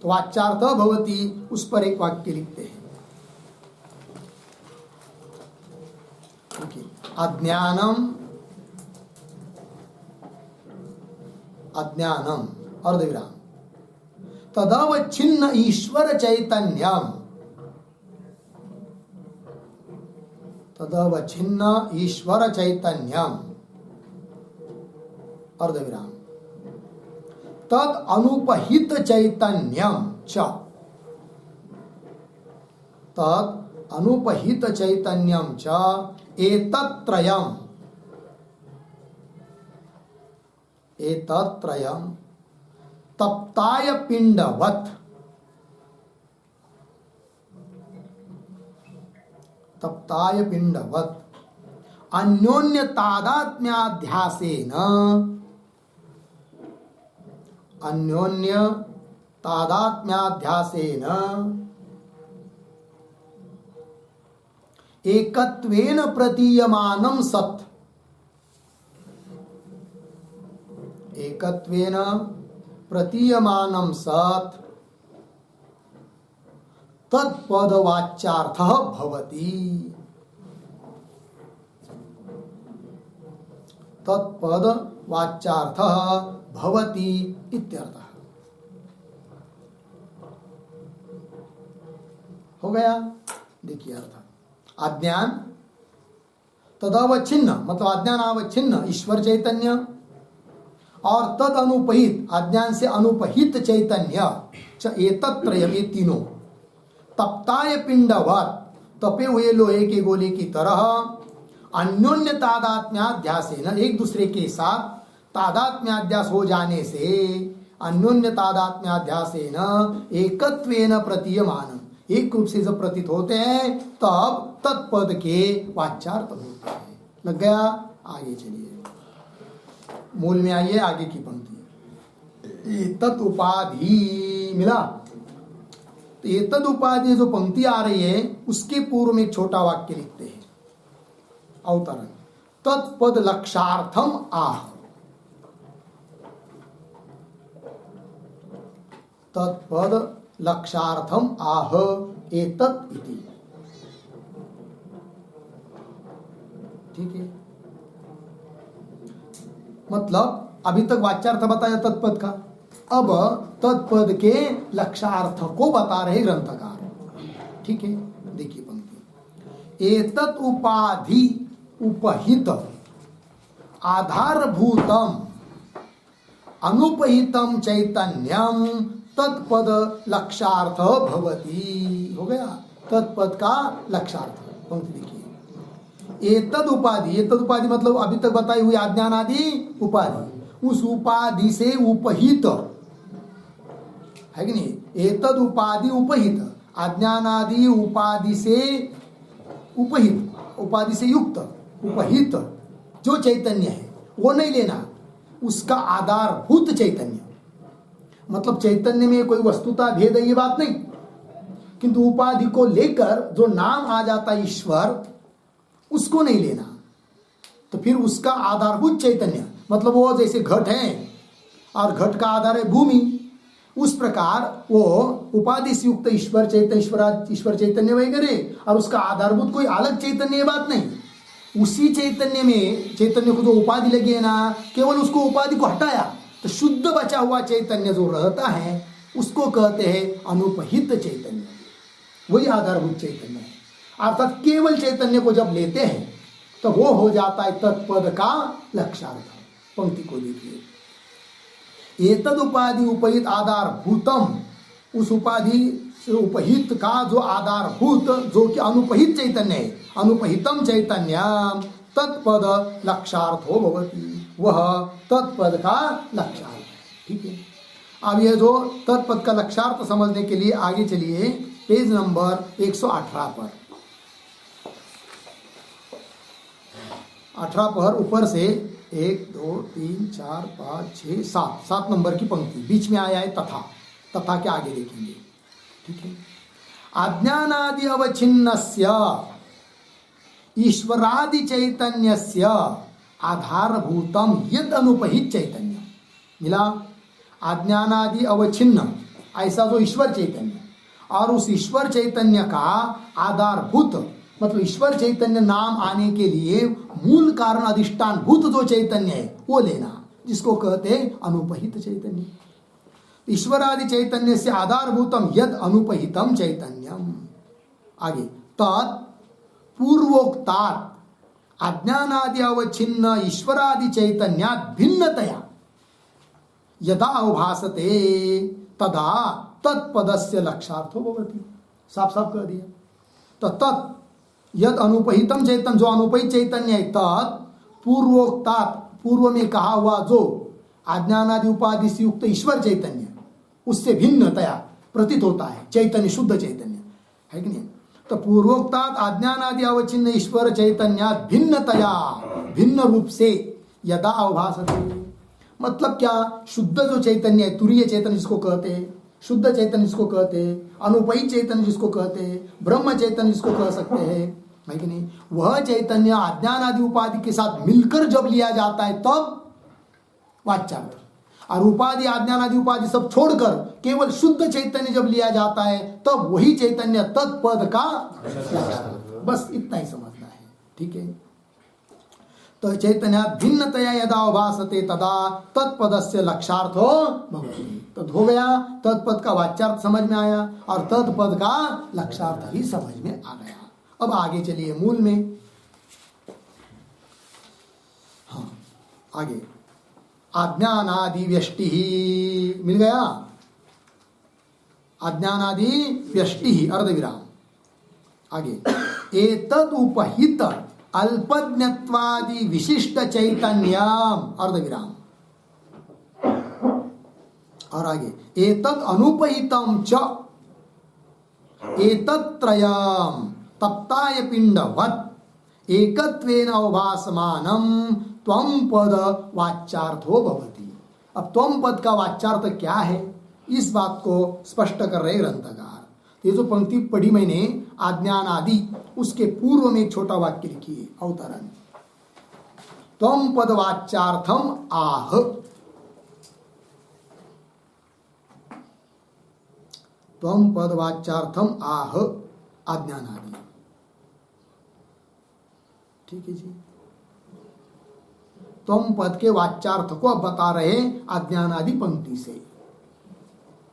तो वाच्यार्थ भवति, उस पर एक वाक्य लिखते हैं। अज्ञानम अज्ञानम अर्धविराम तदवच्छिन्न ईश्वर चैतन्यम, तदवच्छिन्न ईश्वर चैतन्यम अर्धविराम तद अनुपहित चैतन्यम च, तद अनुपहित चैतन्यम च एतत्त्रयम् एतत्त्रयम् तप्ताय पिंडवत्, तप्ताय पिंडवत् अन्योन्य तादात्म्याध्यासेन, अन्योन्य तादात्म्याध्यासेन एकत्वेन प्रतीयमानं सत्, एकत्वेन प्रतीयमानं सत् तत्पदवाच्यार्थः भवति, तत्पदवाच्यार्थः भवति इत्यर्थः। हो गया? देखिए अर्थ। अज्ञान तदवच्छिन्न, मतलब अज्ञान अवच्छिन्न ईश्वर चैतन्य, और तद अनुपहित, अज्ञान से अनुपहित चैतन्य, एतत्त्रयम्, ये तीनों। तप्ताय पिंडवत्, तपे हुए लोहे के गोले की तरह, अन्योन्य तादात्म्याध्यासेन, एक दूसरे के साथ तादात्म्याध्यास हो जाने से, अन्योन्य तादात्म्याध्यासेन एकत्वेन प्रतीयमान, एक रूप से जब प्रतीत होते हैं तब तत्पद के वाच्यार्थ होते हैं। लग गया? आगे चलिए, मूल में आइए, आगे की पंक्ति। तत् उपाधि मिला? तो ये तद उपाधि जो पंक्ति आ रही है उसके पूर्व में एक छोटा वाक्य लिखते हैं, अवतरण। तत्पद लक्षार्थम आह, तत्पद लक्षार्थम आह एतत् इति। ठीक है? मतलब अभी तक वाच्यार्थ बताया तत्पद का, अब तत्पद के लक्षार्थ को बता रहे ग्रंथकार। ठीक है? देखिए पंक्ति। एतत् उपाधि उपहित आधारभूतम अनुपहितम चैतन्यम तत्पद लक्षार्थ भवति। हो गया, तत्पद का लक्षार्थ। पंक्ति देखिए, एतद उपाधि, एतद उपाधि मतलब अभी तक बताई हुई अज्ञानादि उपाधि, उस उपाधि से उपहित है कि नहीं, एतद उपाधि उपहित, अज्ञानादि उपाधि से उपहित, उपाधि से युक्त, उपहित जो चैतन्य है वो नहीं लेना, उसका आधारभूत चैतन्य। मतलब चैतन्य में कोई वस्तुता भेद है ये बात नहीं, किंतु उपाधि को लेकर जो नाम आ जाता है ईश्वर, उसको नहीं लेना। तो फिर उसका आधारभूत चैतन्य, मतलब वो जैसे घट है और घट का आधार है भूमि, उस प्रकार वो उपाधि से युक्त ईश्वर चैतन्य, ईश्वर चैतन्य वगैरह, और उसका आधारभूत कोई अलग चैतन्य ये बात नहीं। उसी चैतन्य में, चैतन्य को जो उपाधि लगी है ना, केवल उसको उपाधि को हटाया तो शुद्ध बचा हुआ चैतन्य जो रहता है उसको कहते हैं अनुपहित चैतन्य, वही आधारभूत चैतन्य है। अर्थात केवल चैतन्य को जब लेते हैं तो वो हो जाता है तत्पद का लक्षार्थ। पंक्ति को देखिए, एतद उपाधि उपहित आधारभूतम, उस उपाधि से उपहित का जो आधारभूत, जो कि अनुपहित चैतन्य है, अनुपहितम चैतन्यम तत्पद लक्षार्थो भवति, वह तत्पद का लक्षार्थ है। ठीक है, अब यह जो तत्पद का लक्षार्थ समझने के लिए आगे चलिए पेज नंबर 118 पर। 18 पर ऊपर से 1 2 3 4 5 6 7 नंबर की पंक्ति बीच में आया है तथा, तथा के आगे देखेंगे। ठीक है, अज्ञानादि अवच्छिन्नस्य ईश्वरादि चैतन्यस्य आधारभूतम यद अनुपहित चैतन्य। मिला, अज्ञानादि अवच्छिन्न ऐसा जो ईश्वर चैतन्य, और उस ईश्वर चैतन्य का आधारभूत, मतलब ईश्वर चैतन्य नाम आने के लिए मूल कारण अधिष्ठान भूत जो चैतन्य है वो लेना, जिसको कहते हैं अनुपहित चैतन्य। ईश्वरादि चैतन्य से आधारभूतम यद अनुपहितम चैतन्यम। आगे, तत् पूर्वोक्तात् अज्ञानादि अवच्छिन्न ईश्वरादि चैतन्यात् भिन्नतया यदा अवभासते तदा तत्पदस्य लक्षार्थो भवति। साफ साफ कह दिया। तो तत् यद अनुपहितम चैतन्य, जो अनुपहित चैतन्य है, तत् पूर्वोक्तात्, पूर्व में कहा हुआ जो अज्ञानादि उपाधि से युक्त ईश्वर चैतन्य, उससे भिन्नतया प्रतीत होता है चैतन्य, शुद्ध चैतन्य है कि नहीं। तो पूर्वोक्तात् अज्ञानादि अवच्छिन्न ईश्वर चैतन्यात् भिन्नतया, भिन्न रूप से यदा अवभासते, मतलब क्या, शुद्ध जो चैतन्य है, तुरीय चैतन्य जिसको कहते हैं, शुद्ध चैतन्य जिसको कहते हैं, अनुपहित चैतन्य जिसको कहते हैं, ब्रह्म चैतन्य जिसको कह सकते हैं, है कि नहीं, वह चैतन्य अज्ञान आदि उपाधि के साथ मिलकर जब लिया जाता है तब वाच्यार्थ, और उपाधि अज्ञान आदि उपाधि सब छोड़कर केवल शुद्ध चैतन्य जब लिया जाता है तब वही चैतन्य तत्पद का लक्षार्थ। बस इतना ही समझना है। ठीक है, तो चैतन्य भिन्नतया यदा अवभासते तदा तत्पदस्य लक्षार्थो भवति। तो हो गया, तत्पद का वाच्यार्थ समझ में आया और तत्पद का लक्षार्थ ही समझ में आ गया। अब आगे चलिए मूल में। हाँ, आगे अज्ञानादि व्यष्टि मिल गया, अज्ञानादि व्यष्टि अर्धविराम। आगे एतद उपहित अल्पज्ञत्वादि विशिष्ट चैतन्यम अर्धविराम। और आगे एतद अनुपहितम च एतत्त्रयम् तप्ताय पिंडवत् एकत्वेन अवभासमानम त्वं पद वाच्यार्थो भवति। अब त्वं पद का वाच्यार्थ क्या है, इस बात को स्पष्ट कर रहे ग्रंथकार। ये जो पंक्ति पढ़ी मैंने अज्ञान आदि, उसके पूर्व में एक छोटा वाक्य लिखी है अवतरण, त्वं पद वाच्यार्थम आह। त्वं पद वाच्यार्थम आह अज्ञान आदि। ठीक है जी, त्वं पद के वाच्यार्थ को अब बता रहे अज्ञान आदि पंक्ति से।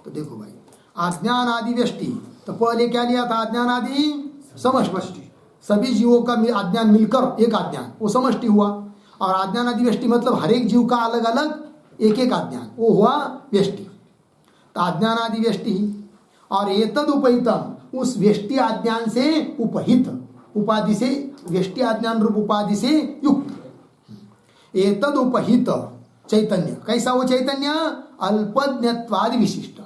तो देखो भाई, अज्ञान आदि व्यष्टि, तो पहले क्या लिया था, अज्ञान आदि समष्टि, सभी जीवों का अज्ञान मिलकर एक अज्ञान, वो समष्टि हुआ। और अज्ञान आदि व्यष्टि मतलब हर एक जीव का अलग अलग एक एक अज्ञान, वो हुआ व्यष्टि। तो अज्ञानादि व्यष्टि, और एतद उपहितम, उस व्यष्टि अज्ञान से उपहित, उपाधि से, व्यष्टि अज्ञान रूप उपाधि से युक्त, एतद उपहित चैतन्य, कैसा वो चैतन्य? अल्पज्ञत्वादि विशिष्ट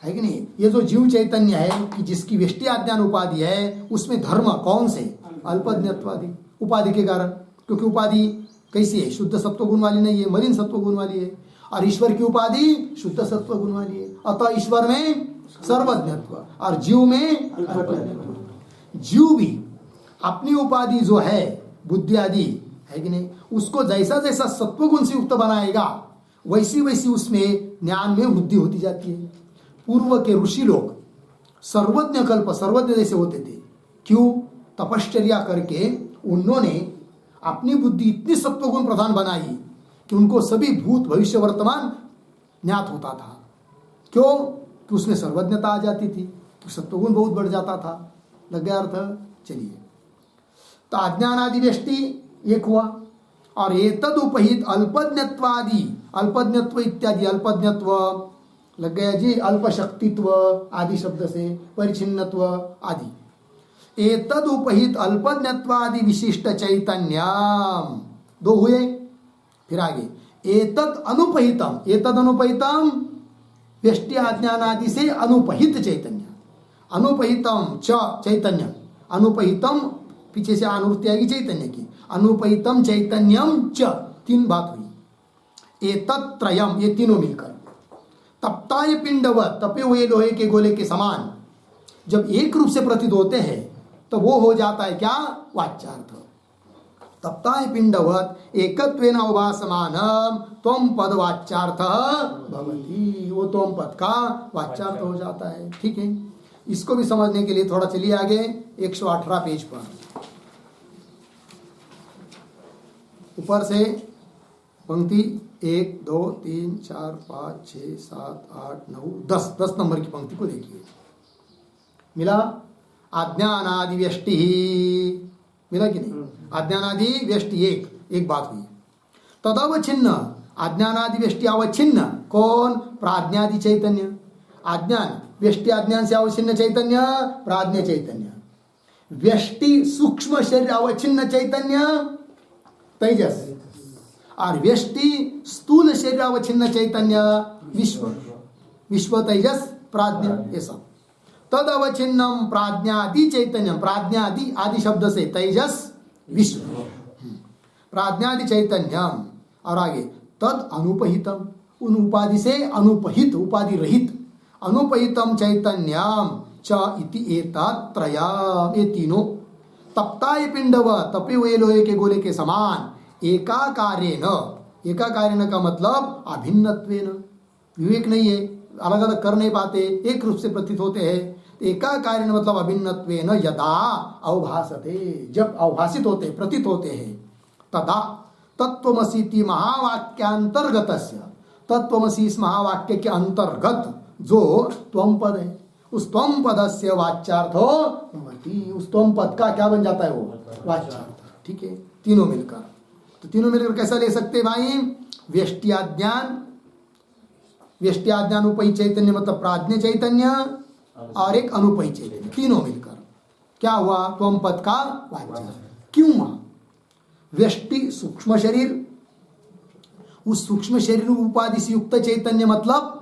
है कि नहीं? ये जो जीव चैतन्य है कि जिसकी व्यष्टि अज्ञान उपाधि है, उसमें धर्म कौन से? अल्पज्ञत्वादि, उपाधि के कारण, क्योंकि उपाधि कैसी है? शुद्ध सत्व गुण वाली नहीं है, मलिन सत्व गुण वाली है, और ईश्वर की उपाधि शुद्ध सत्व गुण वाली है। अतः ईश्वर में सर्वज्ञत्व और जीव में अल्पज्ञत्व। जीव भी अपनी उपाधि जो है बुद्धि आदि है कि नहीं, उसको जैसा जैसा सत्व गुण से युक्त बनाएगा वैसी वैसी उसमें ज्ञान में वृद्धि होती जाती है। पूर्व के ऋषि लोग सर्वज्ञ कल्प, सर्वज्ञ जैसे होते थे। क्यों? तपश्चर्या करके उन्होंने अपनी बुद्धि इतनी सत्वगुण प्रधान बनाई कि उनको सभी भूत भविष्य वर्तमान ज्ञात होता था। क्यों? कि उसमें सर्वज्ञता आ जाती थी, तो सत्वगुण बहुत बढ़ जाता था। लग गया अर्थ? चलिए, तो अज्ञानादि व्यष्टि एक हुआ, और एतद उपहित अल्पज्ञत्वादि, अल्पज्ञत्व इत्यादि, अल्पज्ञत्व लग गया जी, अल्पशक्तित्व आदि शब्द से, परिचिन्नत्व आदि, एतद उपहित अल्पज्ञत्वादि विशिष्ट चैतन्यम, दो हुए। फिर आगे एतद अनुपहितम, एतद अनुपहितम व्यष्टि अज्ञान आदि से अनुपहित चैतन्य, अनुपहितम च चैतन्य, अनुपहितम पीछे से अनुवृत्ति आएगी चैतन्य की, अनुपहितम चैतन्यम च, तीन बात हुई। एतत् त्रयम, ये तीनों मिलकर, तप्ताय पिंडवत, तपे हुए लोहे के गोले के समान जब एक रूप से प्रतीत होते हैं तो वो हो जाता है क्या? वाच्यार्थ। तप्ताय पिंडवत एकत्वेन अवभासमानम त्वम पद वाच्यार्थ भवति, वो त्वम पद का वाच्यार्थ हो जाता है। ठीक है, इसको भी समझने के लिए थोड़ा चलिए आगे 118 पेज पर, ऊपर से पंक्ति 1 2 3 4 5 6 7 8 9 10 नंबर की पंक्ति को देखिए। मिला? अज्ञानादि व्यष्टि, मिला कि नहीं? अज्ञानादि व्यष्टि एक बात हुई। तदवच्छिन्न, अज्ञानादि व्यष्टि अवच्छिन्न कौन? प्राज्ञादि चैतन्य। अज्ञान व्यष्टि अज्ञान से अवच्छिन्न चैतन्य प्राज्ञ चैतन्य। व्यष्टि सूक्ष्म शरीर अवच्छिन्न चैतन्य तेजस, और व्यष्टि स्थूल शरीर अवच्छिन्न चैतन्य विश्व तेजस प्राज्ञ, ये सब। तद अवच्छिन्नम प्राज्ञादि चैतन्य, प्राज्ञादि आदि शब्द से तेजस विश्व, प्राज्ञादि चैतन्यम, और आगे तद अनुपहितम, उन उपाधि से अनुपहित, उपाधि रहित, अनुपहितम चैतन्यम च इति एतत्रयम्, ये तीनों तप्ताय पिंडव, तपे हुए लोहे के गोले के समान, एकाकारेण, एकाकारेण का मतलब अभिन्नत्वेन, विवेक नहीं है, अलग अलग कर नहीं पाते, एक रूप से प्रतीत होते हैं। एकाकारेण मतलब अभिन्नत्वेन यदा अवभासते, जब अवभासित होते, प्रतीत होते हैं, तदा तत्त्वमसीति महावाक्यांतर्गतस्य, तत्त्वमसी इस महावाक्य के अंतर्गत जो त्वम पद है, उस त्वम पदस्य वाच्यार्थो भवति, उस त्वम पद का क्या बन जाता है? वो वाच्यार्थ। ठीक है, तीनों मिलकर, तो तीनों मिलकर कैसा ले सकते भाई? व्यष्टियाज्ञान, व्यष्टियाज्ञान उपहित चैतन्य मतलब प्राज्ञ चैतन्य, और एक अनुपहित चैतन्य, तीनों मिलकर क्या हुआ? त्वम पद का वाच्यार्थ। क्यों? व्यष्टि सूक्ष्म शरीर, उस सूक्ष्म शरीर उपाधि से युक्त चैतन्य मतलब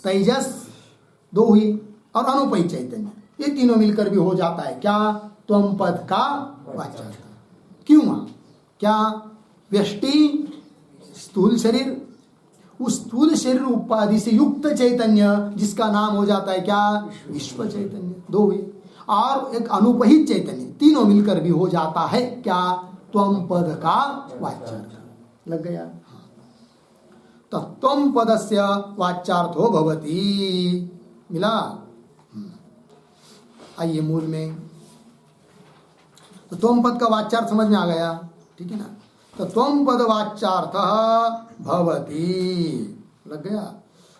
तेजस, दो हुई, और अनुपहित चैतन्य, ये तीनों मिलकर भी हो जाता है क्या? त्वम पद का वाच्यार्थ। क्यों? क्या? व्यष्टि स्थूल शरीर, उस स्थूल शरीर उपाधि से युक्त चैतन्य जिसका नाम हो जाता है क्या? विश्व चैतन्य, दो हुई, और एक अनुपहित चैतन्य, तीनों मिलकर भी हो जाता है क्या? त्वम पद का वाच्यार्थ। लग गया? तो त्वम पदस्य वाच्यार्थो भवति, मिला? आइए मूल में, तो त्वम पद का वाच्यार्थ समझ में आ गया, ठीक है ना? तो त्वम पद वाच्यार्थ भवति, लग गया?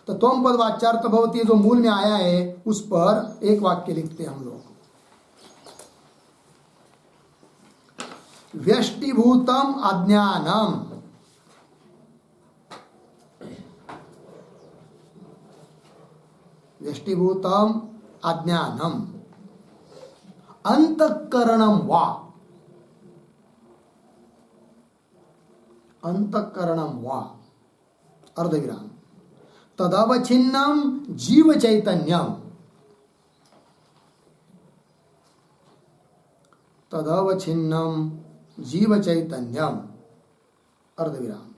तो त्वम पद वाच्यार्थ भवति जो मूल में आया है उस पर एक वाक्य लिखते हैं हम लोग। व्यष्टिभूतम अज्ञानम, व्यष्टिभूतम अज्ञानम अंतःकरणम वा, अंतःकरणम वा अर्धविराम तदवच्छिन्नम जीव चैतन्यम, तदवच्छिन्नम जीव चैतन्यम अर्धविराम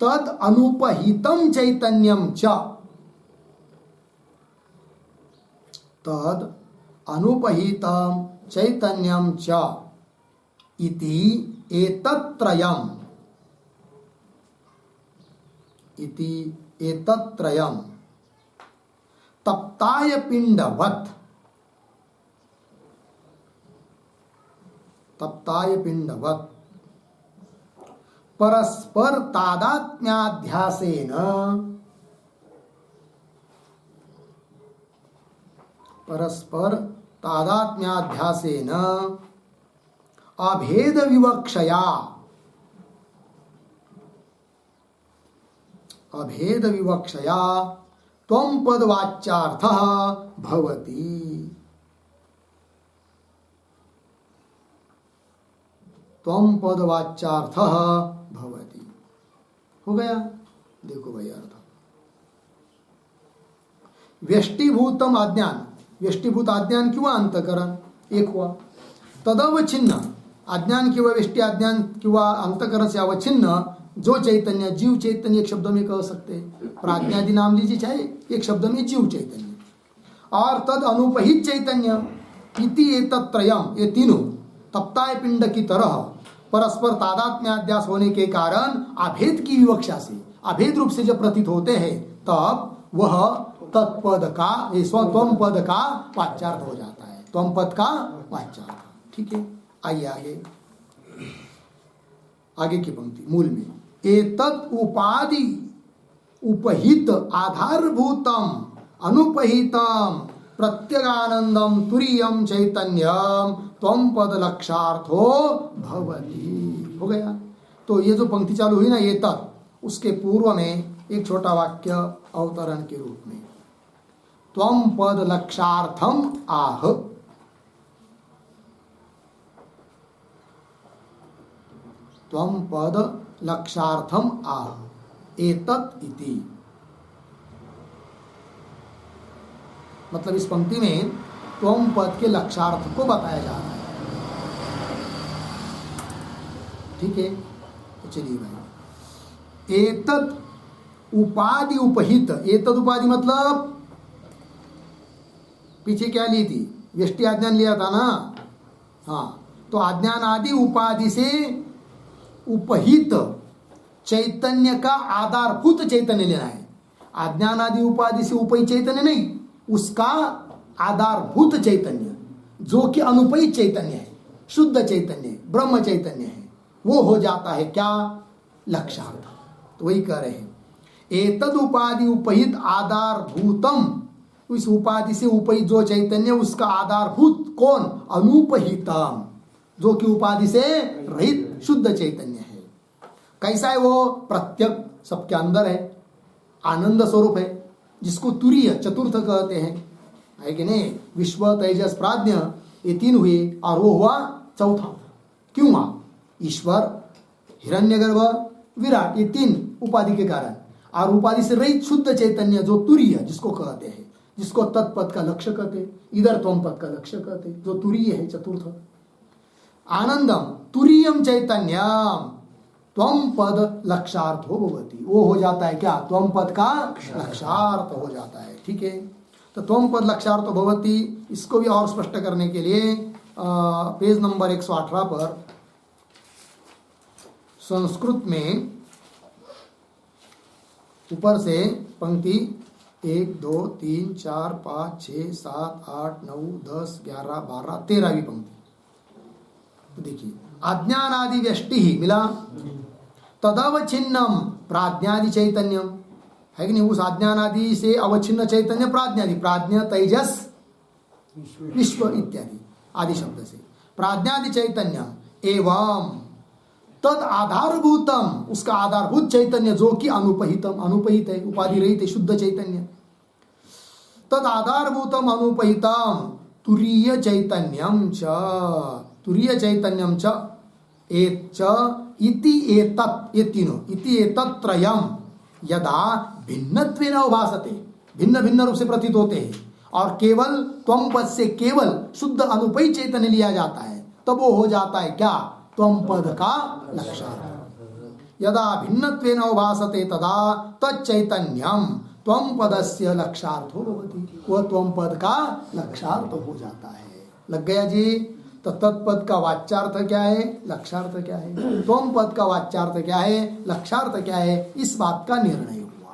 तद अनुपहितम चैतन्यम च, तद अनुपहितम चैतन्यम च इति एतत्त्रयम्, इति एतत्त्रयम् तप्ताय पिंडवत्, तप्ताय पिंडवत् परस्पर तादात्म्याध्यासेन, परस्पर तादात्म्याध्यासेन अभेद विवक्षया, अभेद विवक्षया त्वं पदवाच्यार्थः भवति, त्वं पदवाच्यार्थः भवति। हो गया? देखो भाई अर्थ, व्यष्टिभूतम अज्ञान, व्यष्टिभूत अज्ञान किंवा अंतकरण एक हुआ, तदवच्छिन्न अज्ञान किंवा व्यष्टि अज्ञान किंवा अंतकरण से अवच्छिन्न जो चैतन्य, जीव चैतन्य एक शब्द में कह सकते हैं, प्राज्ञादि नाम लीजिए चाहे, एक शब्द में जीव चैतन्य, और तद अनुपहित चैतन्य इति एतत्त्रयम्, ये तीनों तप्ताय पिंड की तरह परस्पर तादात्म्याध्यास होने के कारण अभेद की विवक्षा से, अभेद रूप से जब प्रतीत होते हैं तब वह तत्पद का, स्वत्वम पद का वाच्यार्थ हो जाता है, त्वम पद का वाच्यार्थ। ठीक है, आइए आगे, आगे की पंक्ति मूल में, एतत् उपाधि उपहित आधारभूतम अनुपहितम प्रत्यगानंदम तुरीयम चैतन्यम त्वं पद लक्षार्थो भवति। हो गया? तो ये जो पंक्ति चालू हुई ना ये तत्, उसके पूर्व में एक छोटा वाक्य अवतरण के रूप में, त्वं पद लक्षार्थम आह, त्वं पद लक्षार्थम आह एतत् इति, मतलब इस पंक्ति में त्वं पद के लक्षार्थ को बताया जा रहा है। ठीक है, तो चलिए भाई, एतत् उपाधि उपहित, एतत् उपाधि मतलब पीछे क्या ली थी, व्यष्टि अज्ञान लिया था ना, हाँ, तो अज्ञान आदि उपाधि से उपहित चैतन्य का आधारभूत चैतन्य लेना है। अज्ञान आदि उपाधि से उपहित चैतन्य नहीं, उसका आधारभूत चैतन्य जो कि अनुपहित चैतन्य है, शुद्ध चैतन्य, ब्रह्म चैतन्य है, वो हो जाता है क्या, लक्षार्थ। तो वही कह रहे हैं, एतद उपाधि उपहित आधारभूतम, उस उपाधि से उपहित जो चैतन्य उसका आधारभूत कौन, अनुपहितम, जो कि उपाधि से रहित शुद्ध चैतन्य है। कैसा है वो, प्रत्यक सबके अंदर है, आनंद स्वरूप है, जिसको तुरीय चतुर्थ कहते हैं, है कि नहीं, विश्व तेजस प्राज्ञ ये तीन हुए और वो हुआ चौथा। क्यों हुआ, ईश्वर हिरण्यगर्भ विराट ये तीन उपाधि के कारण, और उपाधि से रहित शुद्ध चैतन्य जो तुरीय जिसको कहते हैं, जिसको तत्पद का लक्ष्य कहते, इधर त्वम पद का लक्ष्य कहते, जो तुरीय है चतुर्थ। आनंदम तुरीयम चैतन्यम त्वम पद लक्षार्थ हो भवति, वो हो जाता है क्या, त्वम पद का लक्षार्थ हो जाता है। ठीक है, तो त्वम पद लक्षार्थ भवति, इसको भी और स्पष्ट करने के लिए पेज नंबर 118 पर संस्कृत में ऊपर से पंक्ति 1 2 3 4 5 6 7 8 9 10 11 12 13वीं पंक्ति देखिए, अज्ञानादि व्यष्टि ही मिला, तदवच्छिन्नम प्राज्ञादि चैतन्यम, है कि नहीं, उस अज्ञानादि से अवच्छिन्न चैतन्य प्राज्ञादि, प्राज्ञ तेजस विश्व इत्यादि आदि शब्द से प्राज्ञादि चैतन्य एवं तद आधारभूतम, उसका आधारभूत चैतन्य जो कि अनुपहितम, अनुपहित है, उपाधि रहित है, शुद्ध चैतन्य, तद आधारभूतम अनुपहितम तुरीय चैतन्यम च एच इति एतत् ये तीनों इति एतत् त्रयम यदा भिन्नत्वेन उभासते, भिन्न भिन्न रूप से प्रतीत होते हैं और केवल त्वम पद से केवल शुद्ध अनुपयी चैतन्य लिया जाता है, तब वो हो जाता है क्या? त्वम पद का लक्षार्थ। यदा भिन्नत्वेन उभासते तदा तच्चैतन्यम त्वम पदस्य लक्षार्थो भवति, वह त्वम पद का लक्षार्थ हो जाता है। लग गया जी? तो तत्पद का वाच्यार्थ क्या है, लक्षार्थ क्या है, त्वम पद का वाच्यार्थ क्या है, लक्षार्थ क्या है, इस बात का निर्णय हुआ।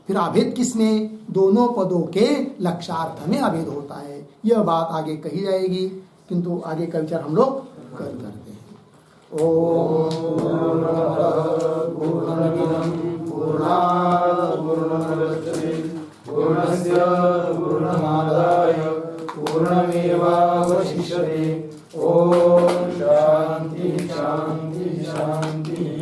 फिर अभेद किसमें? दोनों पदों के लक्षार्थ में अभेद होता है। यह बात आगे कही जाएगी, किंतु आगे का विचार हम लोग करते हैं। ओम पूर्णमदः पूर्णात् पूर्णमुदच्यते पूर्णस्य पूर्णमादाय पूर्णमेवावशिष्यते। ओम शांति शांति शांति।